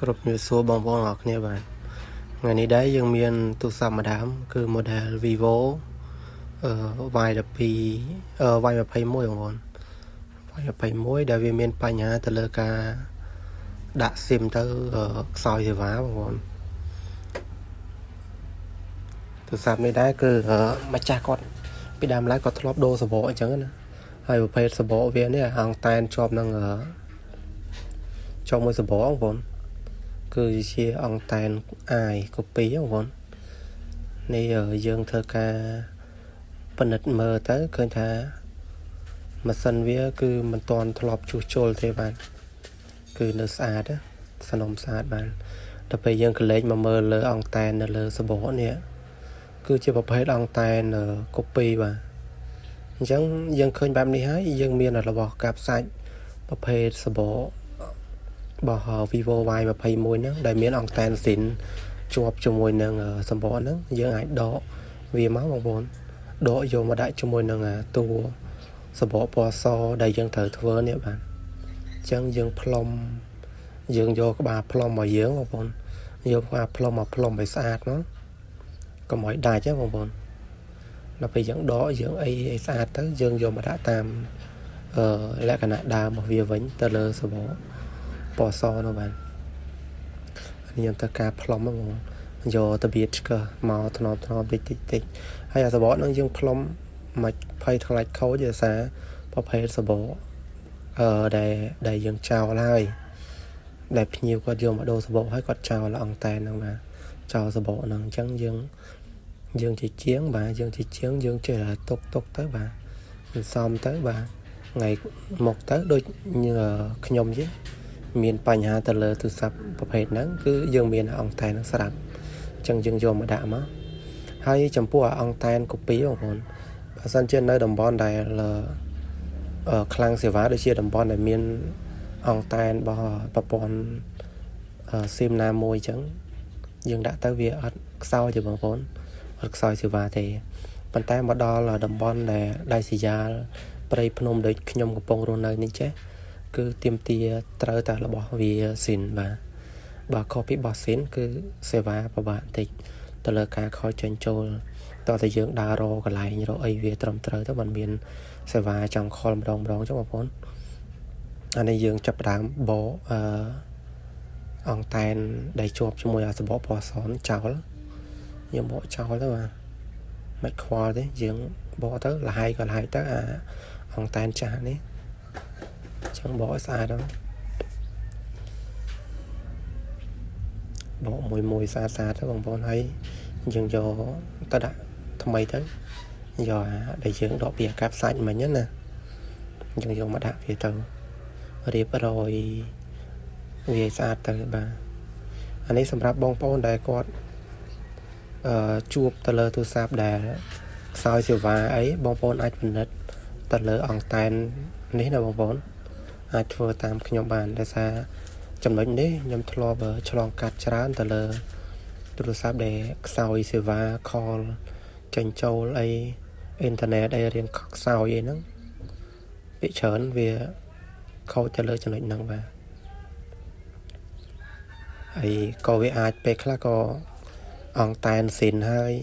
គ្រប់ជំរាបសួរបងប្អូនអរគ្នាបាទថ្ងៃនេះដែរយើងមានទូរស័ព្ទម្ដងគឺ model Vivo Y12 Y21 បងប្អូន Y21 ដែលវាមានបញ្ហាទៅលើការដាក់ SIM ទៅខ្សោយសេវាបងប្អូនទូរស័ព្ទនេះដែរគឺម្ចាស់គាត់ពីដើមឡើយគាត់ធ្លាប់ដូរសបកអញ្ចឹងណាហើយប្រភេទសបកវានេះអង្តែនជាប់នឹងជាប់មួយសបកបងប្អូនគឺជាអង្តែនអាយកូពីបងប្អូននេះយើងធ្វើការពិនិត្យមើលទៅឃើញថាម៉ាស៊ីនវាគឺមិនទាន់ធ្លាប់ជួសជុលទេបាទគឺនៅស្អាតសំណុំស្អាតបាទដល់ពេលយើងកលេចមកមើលលើអង្តែននៅលើសបកនេះគឺជាប្រភេទអង្តែនកូពីបាទអញ្ចឹងយើងឃើញបែបនេះហើយយើងមានរបស់កាប់សាច់ប្រភេទសបករបស់ Vivo Y21 ហ្នឹងដែលមានអង្តែនស៊ីនជាប់ជាមួយនឹងសម្បកហ្នឹងយើងអាចដកវាមកបងប្អូនដកយកមកដាក់ជាមួយនឹងតួសបកពណ៌សដែលយើងត្រូវធ្វើនេះបាទអញ្ចឹងយើងផ្លុំយើងយកក្បាលផ្លុំមកយើងបងប្អូនយកក្បាលផ្លុំមកផ្លុំឲ្យស្អាតមកកុំឲ្យដាច់ទេបងប្អូនដល់ពេលយើងដកយើងអីស្អាតទៅយើងយកមកដាក់តាមលក្ខណៈដើមរបស់វាវិញទៅលើសបកពណ៌សនោះបាទខ្ញុំទៅការផ្លុំហ្មងយកទៅបៀតឆ្កឹះមកថ្នមតិចហើយអាសបកហ្នឹងយើងផ្លុំមិនភ័យថ្លាច់ខូចដោយសារប្រភេទសបកដែលយើងចោលហើយដែលភ្ញៀវគាត់យកមកដូរសបកហើយគាត់ចោលអង្តែនហ្នឹងបាទចោលសបកហ្នឹងអញ្ចឹងយើងជាជាងបាទយើងជាជាងយើងចេះតែទុកទៅបាទមិនសមទៅបាទថ្ងៃមកទៅដូចខ្ញុំយីមានបញ្ហាទៅលើទូរស័ព្ទប្រភេទហ្នឹងគឺយើងមានអង្តែនហ្នឹងស្រាប់អញ្ចឹងយើងយកមកដាក់មកហើយចំពោះអង្តែនកូពីបងប្អូនបើសិនជានៅតំបន់ដែលខ្លាំងសេវាដូចជាតំបន់ដែលមានអង្តែនរបស់ប្រព័ន្ធSIM ណាមួយអញ្ចឹងយើងដាក់ទៅវាអត់ខ្សោយទេបងប្អូនអត់ខ្សោយសេវាទេប៉ុន្តែមកដល់តំបន់ដែលដាច់ស្រយាលព្រៃភ្នំដូចខ្ញុំកំពុងរស់នៅនេះចេះគឺទៀមទាត្រូវតែរបស់វាស៊ីនបាទបើខុសពីរបស់ស៊ីនគឺសេវាពិបាកបន្តិចទៅលើការខលចេញចូលតើយើងដើររកកន្លែងរកអីវាត្រឹមត្រូវទៅមិនមានសេវាចង់ខលម្ដងចុះបងប្អូនអានេះយើងចាប់ផ្ដើមបកអង្តែនដែលជាប់ជាមួយអាសបកពណ៌សចោលយើងបកចោលទៅបាទមិនខ្វល់ទេយើងបកទៅលហើយក៏លហើយទៅអាអង្តែនចាស់នេះចឹងបកឲ្យស្អាតទៅបកមួយស្អាតទៅបងប្អូនហើយយើងយកទៅដាក់ថ្មីទៅយកដែលយើងដកពីអាកាប់សាច់មិញណាយើងយកមកដាក់វាទៅរៀបរយវាស្អាតទៅបាទអានេះសម្រាប់បងប្អូនដែលគាត់ជួបទៅលើទូរស័ព្ទដែលខ្សោយសេវាអីបងប្អូនអាចពិនិត្យទៅលើអង្តែននេះណាបងប្អូនអាចធ្វើតាមខ្ញុំបានដោយសារចំណុចនេះខ្ញុំធ្លាប់ឆ្លងកាត់ច្រើនទៅលើទូរស័ព្ទដែលខ្សោយសេវា call ចេញចូលអីអ៊ីនធឺណិតអីរៀងខ្សោយអីហ្នឹងវាច្រើនវាខូចទៅលើចំណុចហ្នឹងបាទហើយក៏វាអាចពេលខ្លះក៏អង្តែនស៊ីនហើយ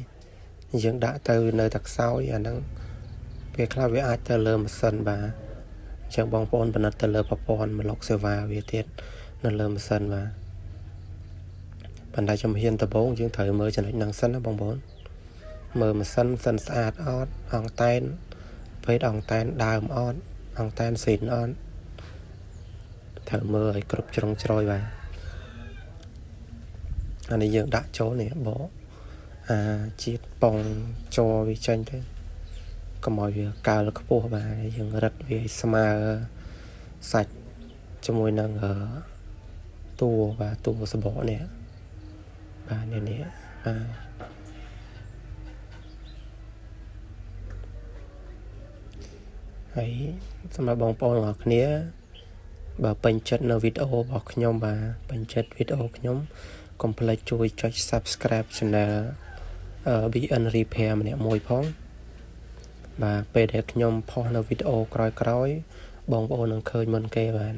យើងដាក់ទៅនៅតែខ្សោយអាហ្នឹងពេលខ្លះវាអាចទៅលើម៉ាស៊ីនបាទអញ្ចឹងបងប្អូនពិនិត្យទៅលើប្រព័ន្ធប្លុកសេវាវាទៀតនៅលើម៉ាស៊ីនបាទប៉ុន្តែជំហានដំបូងយើងត្រូវមើលចំណុចហ្នឹងសិនណាបងប្អូនមើលម៉ាស៊ីនសិនស្អាតអត់អង្តែនភេទអង្តែនដើមអត់អង្តែនស៊ីនអត់ត្រូវមើលឲ្យគ្រប់ជ្រុងជ្រោយបាទអានេះយើងដាក់ចូលនេះបកជាតិប៉ងជ័រវាចេញទៅកុំឲ្យវាកើលខ្ពស់បាទយើងរឹតវាឲ្យស្មើសាច់ជាមួយនឹងតួបាទតួសបកនេះបាទនេះហើយសម្រាប់បងប្អូនទាំងអស់គ្នាបើពេញចិត្តនៅវីដេអូរបស់ខ្ញុំបាទពេញចិត្តវីដេអូខ្ញុំកុំភ្លេចជួយចុច Subscribe Channel BN Repair ម្នាក់មួយផងបាទពេលដែលខ្ញុំផុសនៅវីដេអូក្រោយៗបងប្អូននឹងឃើញមុនគេបាទ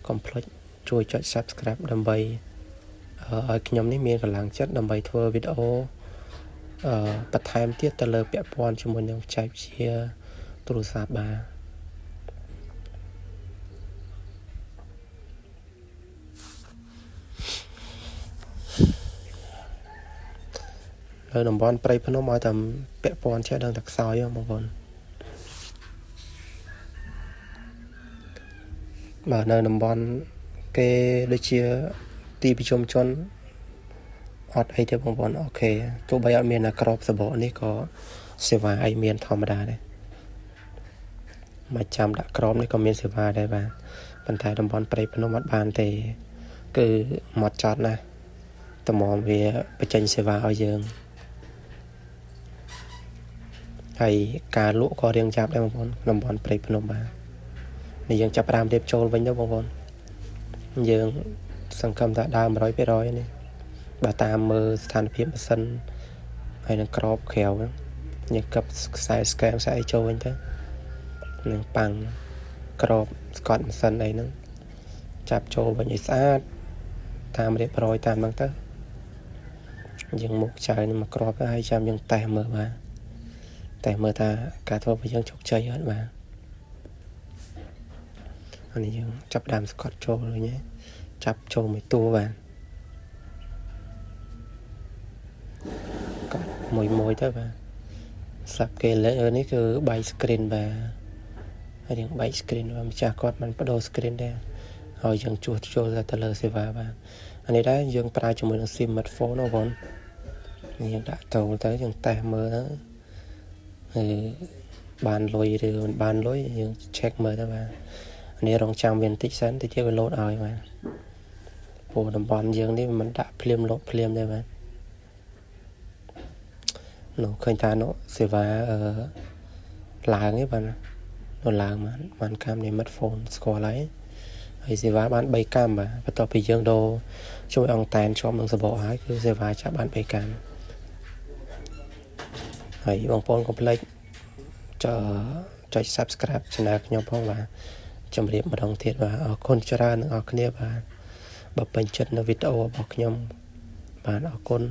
កុំភ្លេច ជួយចុច subscribe ដើម្បីឲ្យខ្ញុំនេះមានកម្លាំងចិត្តដើម្បីធ្វើវីដេអូបន្ថែមទៀតទៅលើពាក់ព័ន្ធជាមួយនឹងបច្ចេកវិទ្យាទូរស័ព្ទបាទនៅតំបន់ព្រៃភ្នំឲ្យតែពាក់ព័ន្ធចេះដឹងតែខ្សោយបងប្អូនបាទនៅតំបន់គេដូចជាទីប្រជុំជនអត់អីទេបងប្អូនអូខេទោះបីអត់មានក្របសបកនេះក៏សេវាអីមានធម្មតាដែរមកចាំដាក់ក្របនេះក៏មានសេវាដែរបាទប៉ុន្តែតំបន់ព្រៃភ្នំអត់បានទេគឺមកចត់ណាស់តម្រាំវាបញ្ចេញសេវាឲ្យយើងហើយការលក់ក៏រៀងចាប់ដែរបងប្អូនតំបន់ព្រៃភ្នំបាទនេះយើងចាប់ផ្ដើមរៀបចូលវិញទៅបងប្អូនយើងសង្ឃឹមថាដើម 100% នេះបើតាមមើលស្ថានភាពម៉ាស៊ីនហើយនឹងក្របក្រៅហ្នឹងយើងកឹបខ្សែស្កែមខ្សែចូលវិញទៅនឹងប៉ាំងក្របស្កត់ម៉ាស៊ីនអីហ្នឹងចាប់ចូលវិញឲ្យស្អាតតាមរៀបរយតាមហ្នឹងទៅយើងមុខចៅនេះមកក្របទៅហើយចាំយើងតេស្តមើលបាទតែមើលថាការធ្វើរបស់យើងជោគជ័យអត់បាទអានេះយើងចាប់ដើមស្កត់ចូលវិញចាប់ចូលមួយតួបាទកត់មួយទៅបាទស្រាប់គេលេនេះគឺបែក screen បាទហើយយើងបែក screen បាទម្ចាស់គាត់មិនបដូរ screen ដែរហើយយើងជួសជុលទៅលើសេវាបាទអានេះដែរយើងប្រើជាមួយនឹង SIM smartphone ណាបងយើងដាក់ចូលទៅយើងតេស្តមើលហើយបានលុយឬមិនបានលុយយើង check មើលទៅបាទនេះរងចាំវាបន្តិចសិនតិចទៀតវាលោតឲ្យបាទព្រោះតំបន់យើងនេះមិនដាក់ភ្លាមលោតភ្លាមទេបាទនោះឃើញថានោះសេវាឡើងទេបាទនោះឡើងបានកាមនៃ smartphone ស្គាល់ហើយសេវាបាន3កាមបាទបន្ទាប់ពីយើងដូរជួយអង្តែនជាប់នឹងសបកហើយគឺសេវាចាប់បាន3កាមហើយបងប្អូនកុំភ្លេចចុច subscribe channel ខ្ញុំផងបាទជម្រាបម្ដងទៀតបាទអរគុណច្រើនអ្នកនរគ្នាបាទបើពេញចិត្តនៅវីដេអូរបស់ខ្ញុំបាទអរគុណ